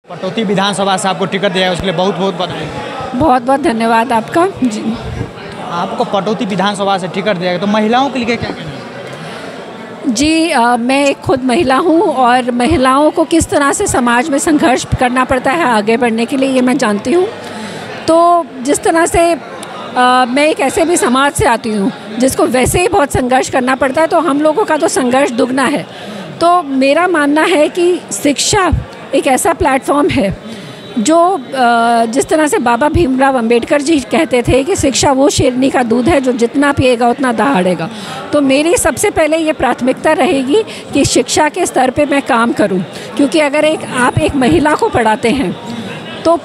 पटौदी विधानसभा से आपको टिकट दिया है, उसके लिए बहुत बहुत बधाई। बहुत बहुत धन्यवाद आपका जी। आपको पटौदी विधानसभा से टिकट दिया है, तो महिलाओं के लिए क्या कहना है? जी मैं एक खुद महिला हूँ और महिलाओं को किस तरह से समाज में संघर्ष करना पड़ता है आगे बढ़ने के लिए, ये मैं जानती हूँ। तो जिस तरह से मैं एक ऐसे भी समाज से आती हूँ जिसको वैसे ही बहुत संघर्ष करना पड़ता है, तो हम लोगों का तो संघर्ष दुगना है। तो मेरा मानना है कि शिक्षा एक ऐसा प्लेटफॉर्म है जो जिस तरह से बाबा भीमराव अंबेडकर जी कहते थे कि शिक्षा वो शेरनी का दूध है जो जितना पिएगा उतना दहाड़ेगा। तो मेरी सबसे पहले ये प्राथमिकता रहेगी कि शिक्षा के स्तर पे मैं काम करूं, क्योंकि अगर आप एक महिला को पढ़ाते हैं तो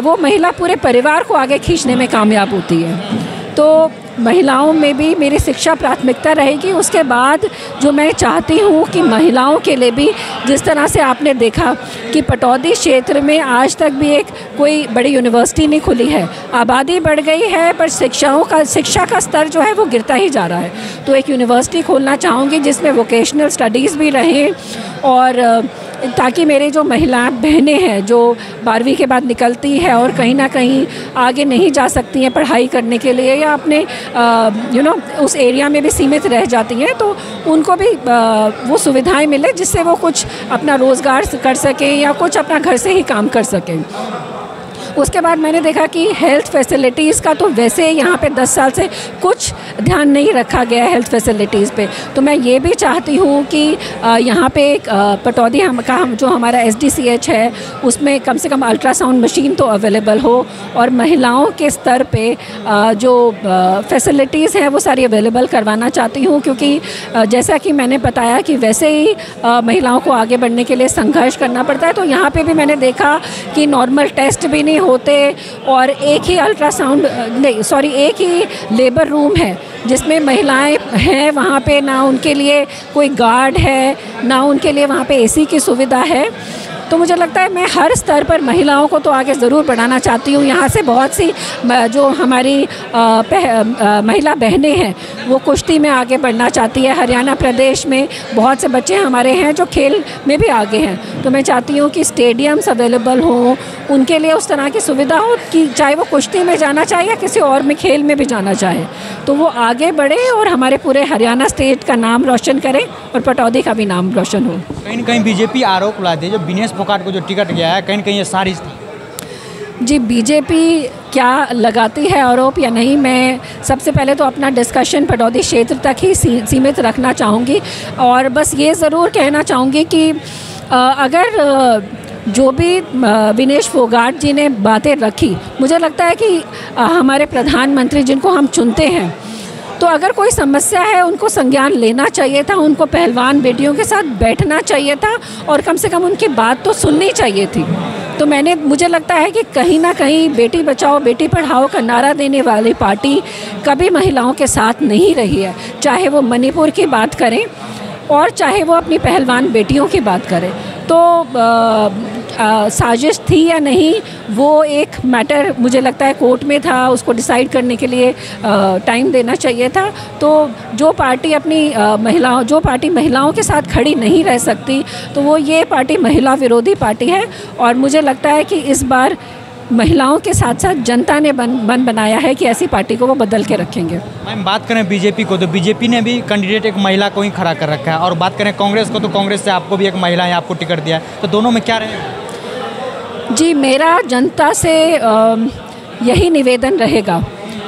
वो महिला पूरे परिवार को आगे खींचने में कामयाब होती है। तो महिलाओं में भी मेरी शिक्षा प्राथमिकता रहेगी। उसके बाद जो मैं चाहती हूँ कि महिलाओं के लिए भी, जिस तरह से आपने देखा कि पटौदी क्षेत्र में आज तक भी कोई बड़ी यूनिवर्सिटी नहीं खुली है, आबादी बढ़ गई है पर शिक्षा का स्तर जो है वो गिरता ही जा रहा है। तो एक यूनिवर्सिटी खोलना चाहूँगी जिसमें वोकेशनल स्टडीज़ भी रहें, और ताकि मेरे जो महिला बहनें हैं जो 12वीं के बाद निकलती है और कहीं ना कहीं आगे नहीं जा सकती हैं पढ़ाई करने के लिए, या अपने उस एरिया में भी सीमित रह जाती हैं, तो उनको भी वो सुविधाएं मिले जिससे वो कुछ अपना रोज़गार कर सकें या कुछ अपना घर से ही काम कर सकें। उसके बाद मैंने देखा कि हेल्थ फैसिलिटीज़ का तो वैसे यहाँ पे 10 साल से कुछ ध्यान नहीं रखा गया हेल्थ फैसिलिटीज़ पे। तो मैं ये भी चाहती हूँ कि यहाँ पे पटौदी जो हमारा SDCH है उसमें कम से कम अल्ट्रासाउंड मशीन तो अवेलेबल हो, और महिलाओं के स्तर पे जो फैसिलिटीज़ हैं वो सारी अवेलेबल करवाना चाहती हूँ, क्योंकि जैसा कि मैंने बताया कि वैसे ही महिलाओं को आगे बढ़ने के लिए संघर्ष करना पड़ता है। तो यहाँ पर भी मैंने देखा कि नॉर्मल टेस्ट भी नहीं होते, और एक ही लेबर रूम है जिसमें महिलाएं हैं, वहाँ पे ना उनके लिए कोई गार्ड है, ना उनके लिए वहाँ पे AC की सुविधा है। तो मुझे लगता है मैं हर स्तर पर महिलाओं को तो आगे ज़रूर बढ़ाना चाहती हूँ। यहाँ से बहुत सी जो हमारी महिला बहनें हैं वो कुश्ती में आगे बढ़ना चाहती है। हरियाणा प्रदेश में बहुत से बच्चे हमारे हैं जो खेल में भी आगे हैं। तो मैं चाहती हूँ कि स्टेडियम्स अवेलेबल हों, उनके लिए उस तरह की सुविधा हो कि चाहे वो कुश्ती में जाना चाहे या किसी और में खेल में भी जाना चाहे तो वो आगे बढ़े और हमारे पूरे हरियाणा स्टेट का नाम रोशन करें और पटौदी का भी नाम रोशन हो। कहीं ना कहीं बीजेपी आरोप लगाती है जो विनेश फोगाट को जो टिकट गया है, कहीं ना कहीं ये सारी जी बीजेपी क्या लगाती है आरोप या नहीं, मैं सबसे पहले तो अपना डिस्कशन पटौदी क्षेत्र तक ही सीमित रखना चाहूँगी। और बस ये ज़रूर कहना चाहूँगी कि अगर जो भी विनेश फोगाट जी ने बातें रखी, मुझे लगता है कि हमारे प्रधानमंत्री जिनको हम चुनते हैं, तो अगर कोई समस्या है उनको संज्ञान लेना चाहिए था, उनको पहलवान बेटियों के साथ बैठना चाहिए था और कम से कम उनकी बात तो सुननी चाहिए थी। तो मुझे लगता है कि कहीं ना कहीं बेटी बचाओ बेटी पढ़ाओ का नारा देने वाली पार्टी कभी महिलाओं के साथ नहीं रही है, चाहे वो मणिपुर की बात करें और चाहे वो अपनी पहलवान बेटियों की बात करें। तो साजिश थी या नहीं वो एक मैटर मुझे लगता है कोर्ट में था, उसको डिसाइड करने के लिए टाइम देना चाहिए था। तो जो पार्टी महिलाओं के साथ खड़ी नहीं रह सकती तो वो ये पार्टी महिला विरोधी पार्टी है। और मुझे लगता है कि इस बार महिलाओं के साथ साथ जनता ने मन बनाया है कि ऐसी पार्टी को वो बदल के रखेंगे। मैम बात करें बीजेपी को तो बीजेपी ने भी कैंडिडेट एक महिला को ही खड़ा कर रखा है, और बात करें कांग्रेस को तो कांग्रेस से आपको भी एक महिला है, आपको टिकट दिया है, तो दोनों में क्या रहेगा? जी मेरा जनता से यही निवेदन रहेगा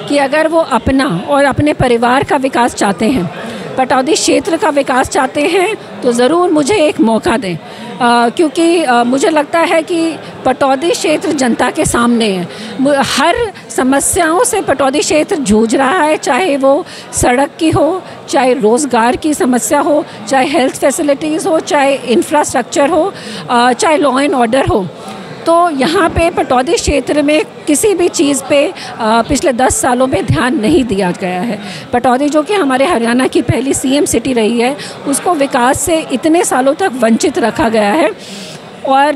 कि अगर वो अपना और अपने परिवार का विकास चाहते हैं, पटौदी क्षेत्र का विकास चाहते हैं, तो ज़रूर मुझे एक मौका दें, क्योंकि मुझे लगता है कि पटौदी क्षेत्र जनता के सामने है। हर समस्याओं से पटौदी क्षेत्र जूझ रहा है, चाहे वो सड़क की हो, चाहे रोज़गार की समस्या हो, चाहे हेल्थ फैसिलिटीज़ हो, चाहे इंफ्रास्ट्रक्चर हो, चाहे लॉ एंड ऑर्डर हो। तो यहाँ पे पटौदी क्षेत्र में किसी भी चीज़ पे पिछले 10 सालों में ध्यान नहीं दिया गया है। पटौदी जो कि हमारे हरियाणा की पहली CM सिटी रही है, उसको विकास से इतने सालों तक वंचित रखा गया है। और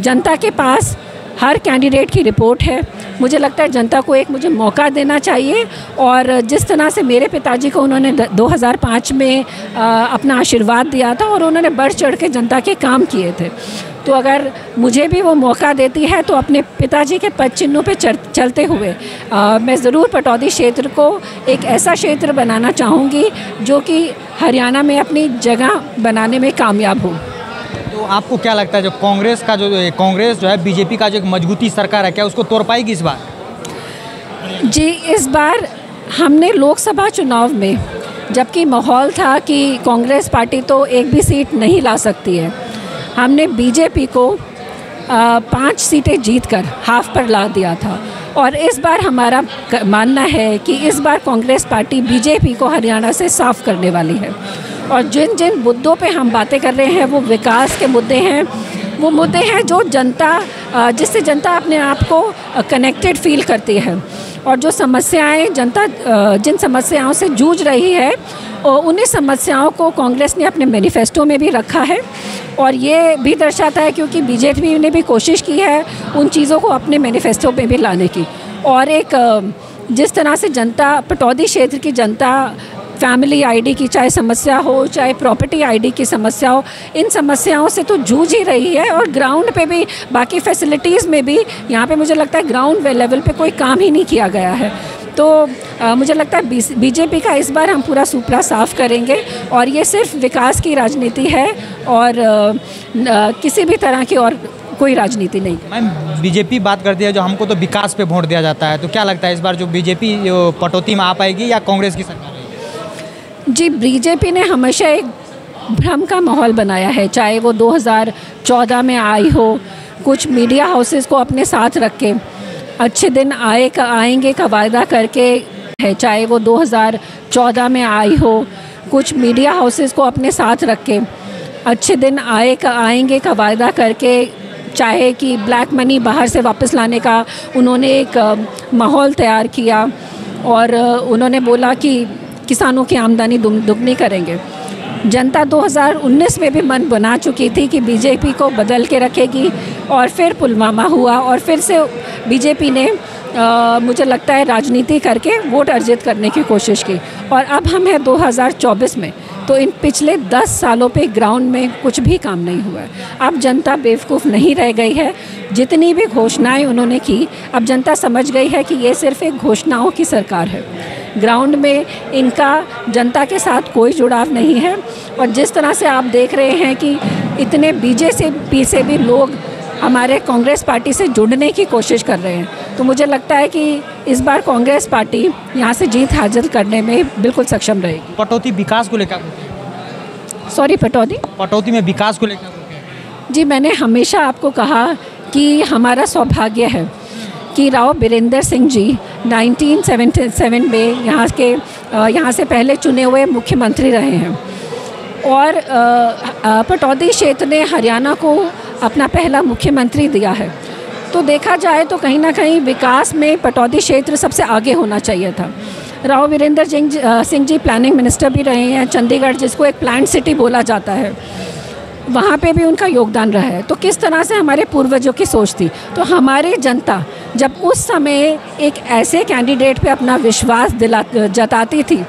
जनता के पास हर कैंडिडेट की रिपोर्ट है। मुझे लगता है जनता को मुझे मौका देना चाहिए। और जिस तरह से मेरे पिताजी को उन्होंने 2005 में अपना आशीर्वाद दिया था और उन्होंने बढ़ चढ़ के जनता के काम किए थे, तो अगर मुझे भी वो मौका देती है तो अपने पिताजी के पद चिन्हों पे चलते हुए मैं ज़रूर पटौदी क्षेत्र को एक ऐसा क्षेत्र बनाना चाहूँगी जो कि हरियाणा में अपनी जगह बनाने में कामयाब हो। तो आपको क्या लगता है जो कांग्रेस जो है बीजेपी का जो एक मजबूती सरकार है, क्या उसको तोड़ पाएगी इस बार? जी, इस बार हमने लोकसभा चुनाव में जबकि माहौल था कि कांग्रेस पार्टी तो एक भी सीट नहीं ला सकती है, हमने बीजेपी को 5 सीटें जीतकर हाफ पर ला दिया था। और इस बार हमारा मानना है कि इस बार कांग्रेस पार्टी बीजेपी को हरियाणा से साफ करने वाली है। और जिन जिन मुद्दों पे हम बातें कर रहे हैं वो विकास के मुद्दे हैं, वो मुद्दे हैं जो जनता जिससे जनता अपने आप को कनेक्टेड फील करती है। और जो समस्याएं जनता जिन समस्याओं से जूझ रही है उन्हीं समस्याओं को कांग्रेस ने अपने मैनिफेस्टो में भी रखा है। और ये भी दर्शाता है क्योंकि बीजेपी ने भी कोशिश की है उन चीज़ों को अपने मैनिफेस्टो में भी लाने की। और एक जिस तरह से जनता, पटौदी क्षेत्र की जनता फैमिली आईडी की चाहे समस्या हो, चाहे प्रॉपर्टी आईडी की समस्या हो, इन समस्याओं से तो जूझ ही रही है। और ग्राउंड पे भी बाकी फैसिलिटीज़ में भी यहाँ पे मुझे लगता है ग्राउंड लेवल पे कोई काम ही नहीं किया गया है। तो मुझे लगता है बीजेपी का इस बार हम पूरा सुपड़ा साफ करेंगे और ये सिर्फ विकास की राजनीति है और किसी भी तरह की और कोई राजनीति नहीं। मैम, बीजेपी बात करती है जो हमको तो विकास पे वोट दिया जाता है, तो क्या लगता है इस बार जो बीजेपी जो पटौती में आ पाएगी या कांग्रेस की सरकार? जी, बीजेपी ने हमेशा एक भ्रम का माहौल बनाया है, चाहे वो 2014 में आई हो, कुछ मीडिया हाउसेस को अपने साथ रख के अच्छे दिन आएंगे का वायदा करके है, चाहे वो 2014 में आई हो, कुछ मीडिया हाउसेस को अपने साथ रख के अच्छे दिन आएंगे का वायदा करके, चाहे कि ब्लैक मनी बाहर से वापस लाने का उन्होंने एक माहौल तैयार किया और उन्होंने बोला कि किसानों की आमदनी दुगनी करेंगे। जनता 2019 में भी मन बना चुकी थी कि बीजेपी को बदल के रखेगी और फिर पुलवामा हुआ और फिर से बीजेपी ने मुझे लगता है राजनीति करके वोट अर्जित करने की कोशिश की। और अब हम हैं 2024 में, तो इन पिछले 10 सालों पे ग्राउंड में कुछ भी काम नहीं हुआ है। अब जनता बेवकूफ़ नहीं रह गई है, जितनी भी घोषणाएं उन्होंने की अब जनता समझ गई है कि ये सिर्फ एक घोषणाओं की सरकार है। ग्राउंड में इनका जनता के साथ कोई जुड़ाव नहीं है। और जिस तरह से आप देख रहे हैं कि इतने बीजेपी से भी लोग हमारे कांग्रेस पार्टी से जुड़ने की कोशिश कर रहे हैं, तो मुझे लगता है कि इस बार कांग्रेस पार्टी यहाँ से जीत हासिल करने में बिल्कुल सक्षम रहेगी। पटौती विकास को लेकर, सॉरी पटौती में विकास को लेकर जी, मैंने हमेशा आपको कहा कि हमारा सौभाग्य है कि राव बीरेंद्र सिंह जी 1977 में यहाँ से पहले चुने हुए मुख्यमंत्री रहे हैं और पटौदी क्षेत्र ने हरियाणा को अपना पहला मुख्यमंत्री दिया है। तो देखा जाए तो कहीं ना कहीं विकास में पटौदी क्षेत्र सबसे आगे होना चाहिए था। राव बीरेंद्र सिंह जी प्लानिंग मिनिस्टर भी रहे हैं। चंडीगढ़ जिसको एक प्लांट सिटी बोला जाता है, वहाँ पे भी उनका योगदान रहा है। तो किस तरह से हमारे पूर्वजों की सोच थी, तो हमारी जनता जब उस समय एक ऐसे कैंडिडेट पे अपना विश्वास जताती थी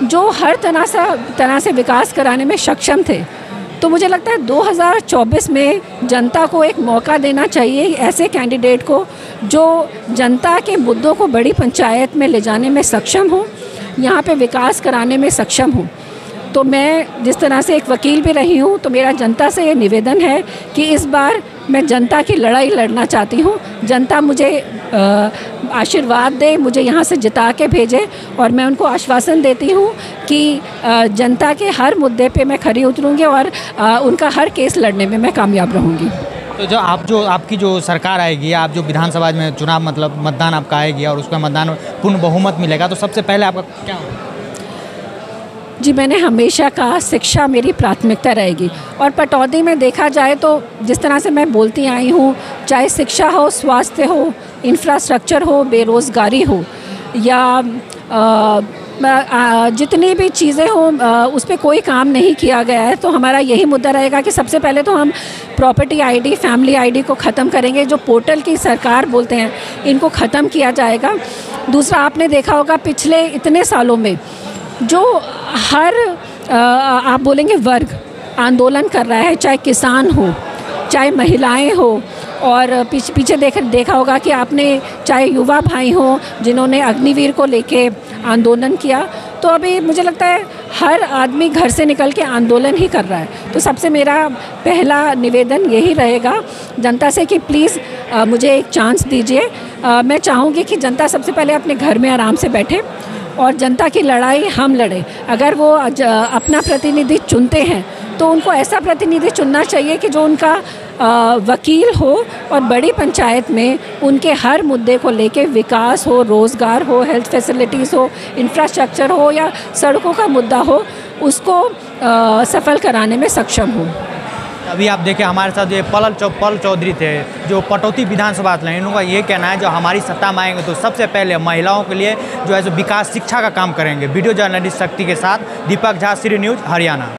जो हर तरह से विकास कराने में सक्षम थे, तो मुझे लगता है 2024 में जनता को एक मौका देना चाहिए ऐसे कैंडिडेट को जो जनता के मुद्दों को बड़ी पंचायत में ले जाने में सक्षम हो, यहाँ पे विकास कराने में सक्षम हो। तो मैं जिस तरह से एक वकील भी रही हूँ, तो मेरा जनता से ये निवेदन है कि इस बार मैं जनता की लड़ाई लड़ना चाहती हूँ। जनता मुझे आशीर्वाद दे, मुझे यहाँ से जिता के भेजे और मैं उनको आश्वासन देती हूँ कि जनता के हर मुद्दे पे मैं खरी उतरूँगी और उनका हर केस लड़ने में मैं कामयाब रहूँगी। तो आपकी जो सरकार आएगी, आप जो विधानसभा में चुनाव मतलब मतदान आपका आएगी और उसका मतदान पूर्ण बहुमत मिलेगा, तो सबसे पहले आपका क्या होगा? जी, मैंने हमेशा कहा शिक्षा मेरी प्राथमिकता रहेगी और पटौदी में देखा जाए तो जिस तरह से मैं बोलती आई हूँ, चाहे शिक्षा हो, स्वास्थ्य हो, इंफ्रास्ट्रक्चर हो, बेरोज़गारी हो या जितनी भी चीज़ें हो उस पर कोई काम नहीं किया गया है। तो हमारा यही मुद्दा रहेगा कि सबसे पहले तो हम प्रॉपर्टी आईडी, फैमिली आईडी को ख़त्म करेंगे। जो पोर्टल की सरकार बोलते हैं, इनको ख़त्म किया जाएगा। दूसरा, आपने देखा होगा पिछले इतने सालों में जो हर आप बोलेंगे वर्ग आंदोलन कर रहा है, चाहे किसान हो, चाहे महिलाएं हो, और पीछे देखा होगा कि आपने चाहे युवा भाई हों जिन्होंने अग्निवीर को लेके आंदोलन किया, तो अभी मुझे लगता है हर आदमी घर से निकल के आंदोलन ही कर रहा है। तो सबसे मेरा पहला निवेदन यही रहेगा जनता से कि प्लीज़ मुझे एक चांस दीजिए। मैं चाहूँगी कि जनता सबसे पहले अपने घर में आराम से बैठे और जनता की लड़ाई हम लड़ें। अगर वो अपना प्रतिनिधि चुनते हैं तो उनको ऐसा प्रतिनिधि चुनना चाहिए कि जो उनका वकील हो और बड़ी पंचायत में उनके हर मुद्दे को लेके विकास हो, रोज़गार हो, हेल्थ फैसिलिटीज़ हो, इंफ्रास्ट्रक्चर हो या सड़कों का मुद्दा हो, उसको सफल कराने में सक्षम हो। अभी आप देखें हमारे साथ ये पल चौधरी थे जो पटौती विधानसभा थे। इन लोगों का ये कहना है जो हमारी सत्ता में आएंगे तो सबसे पहले महिलाओं के लिए जो है जो विकास शिक्षा का काम करेंगे। वीडियो जर्नलिस्ट शक्ति के साथ दीपक झा, श्री न्यूज़, हरियाणा।